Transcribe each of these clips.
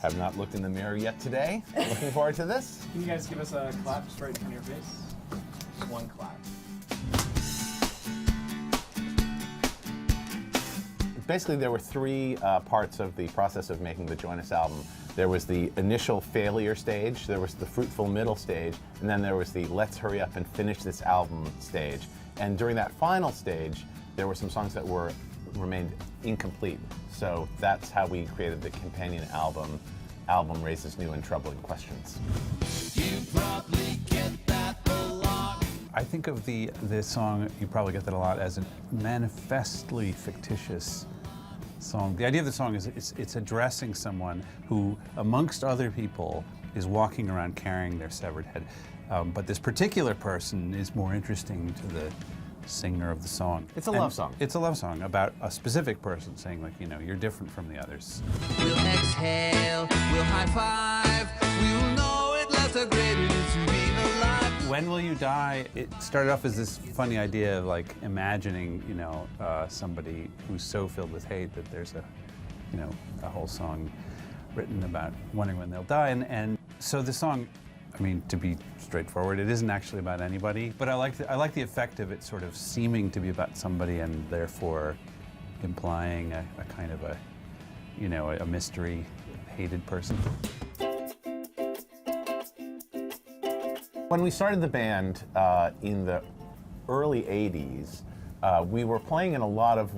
Have not looked in the mirror yet today. Looking forward to this. Can you guys give us a clap just right in front of your face? Just one clap. Basically, there were three parts of the process of making the Join Us album. There was the initial failure stage, there was the fruitful middle stage, and then there was the let's hurry up and finish this album stage. And during that final stage, there were some songs that remained incomplete. So that's how we created the companion album Raises New and Troubling Questions. You probably get that a lot. I think of this song, you probably get that a lot, as a manifestly fictitious song. The idea of the song is it's addressing someone who, amongst other people, is walking around carrying their severed head. But this particular person is more interesting to the singer of the song. It's a love song. It's a love song about a specific person saying, like, you know, you're different from the others. We'll exhale, we'll high five, we'll know it lasts a great to be alive. When Will You Die? It started off as this funny idea of like imagining, you know, somebody who's so filled with hate that there's a whole song written about wondering when they'll die. And so the song, I mean, to be straightforward, it isn't actually about anybody, but I like the effect of it sort of seeming to be about somebody and therefore implying a kind of a mystery hated person. When we started the band in the early 80s, we were playing in a lot of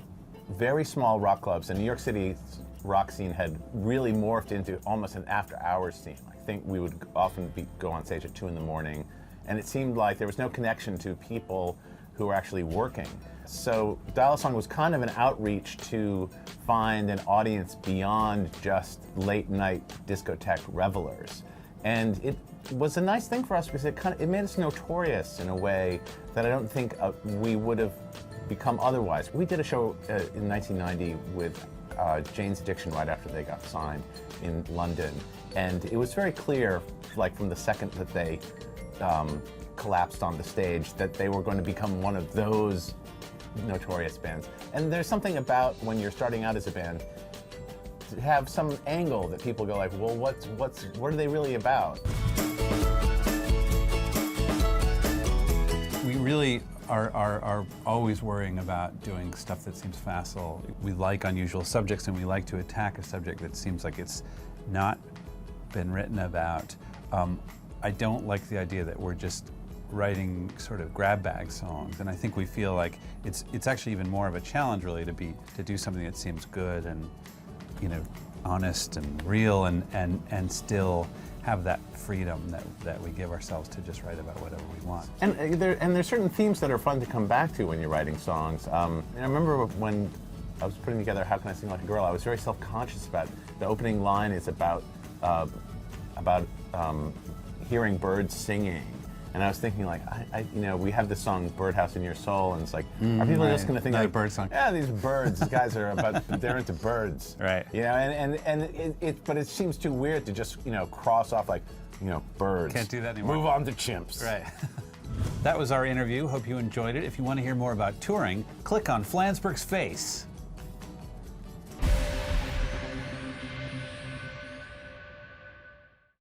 very small rock clubs, and New York City's rock scene had really morphed into almost an after-hours scene. I think we would often go on stage at 2 in the morning, and it seemed like there was no connection to people who were actually working. So Dial a Song was kind of an outreach to find an audience beyond just late-night discotheque revelers. And it was a nice thing for us because it made us notorious in a way that I don't think we would have become otherwise. We did a show in 1990 with Jane's Addiction right after they got signed in London, and it was very clear, like from the second that they collapsed on the stage, that they were going to become one of those notorious bands. And there's something about when you're starting out as a band to have some angle that people go like, well, what are they really about? We really are always worrying about doing stuff that seems facile. We like unusual subjects, and we like to attack a subject that seems like it's not been written about. I don't like the idea that we're just writing sort of grab bag songs, and I think we feel like it's actually even more of a challenge, really, to do something that seems good and, you know, honest and real, and still have that freedom that we give ourselves to just write about whatever we want. And there's certain themes that are fun to come back to when you're writing songs. And I remember when I was putting together How Can I Sing Like a Girl, I was very self-conscious about it. The opening line is about hearing birds singing. And I was thinking, like, we have this song "Birdhouse in Your Soul," and it's like, are people just going to think, like, bird song? Yeah, these birds, these guys are they're into birds, Right? You know, but it seems too weird to just, cross off like, birds. Can't do that anymore. Move on to chimps. Right. That was our interview. Hope you enjoyed it. If you want to hear more about touring, click on Flansburgh's face.